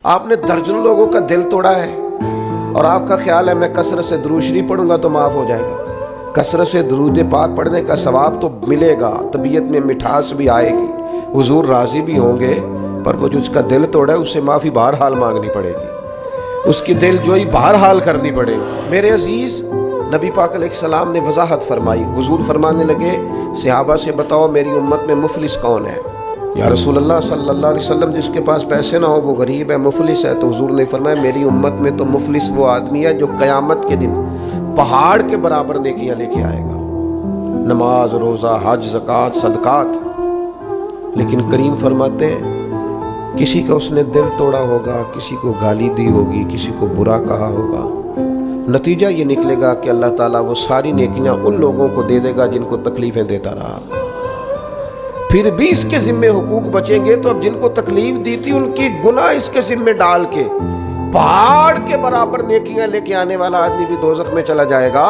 آپ نے درجنوں لوگوں کا دل توڑا ہے اور آپ کا خیال ہے میں کثرت سے درود شریف پڑھوں گا تو معاف ہو جائے گا۔ کثرت سے درود پاک پڑھنے کا ثواب تو ملے گا، طبیعت میں مٹھاس بھی آئے گی، حضور راضی بھی ہوں گے، پر وہ جو اس کا دل توڑا ہے اسے معافی بہرحال مانگنی پڑے گی، اس کی دل جوئی بہرحال کرنی پڑے گی۔ میرے عزیز، نبی پاک علیہ السلام نے وضاحت فرمائی۔ حضور فرمانے لگے صحابہ سے بتاؤ میری امت میں مفلس کون ہے؟ یا رسول اللہ صلی اللہ علیہ وسلم جس کے پاس پیسے نہ ہو وہ غریب ہے، مفلس ہے۔ تو حضور نے فرمایا میری امت میں تو مفلس وہ آدمی ہے جو قیامت کے دن پہاڑ کے برابر نیکیاں لے کے آئے گا، نماز، روزہ، حج، زکوٰۃ، صدقات، لیکن کریم فرماتے ہیں کسی کا اس نے دل توڑا ہوگا، کسی کو گالی دی ہوگی، کسی کو برا کہا ہوگا، نتیجہ یہ نکلے گا کہ اللہ تعالیٰ وہ ساری نیکیاں ان لوگوں کو دے دے گا جن کو تکلیفیں دیتا رہا۔ پھر بھی اس کے ذمے حقوق بچیں گے تو اب جن کو تکلیف دی تھی ان کی گناہ اس کے ذمے ڈال کے پہاڑ کے برابر نیکیاں لے کے آنے والا آدمی بھی دوزخ میں چلا جائے گا۔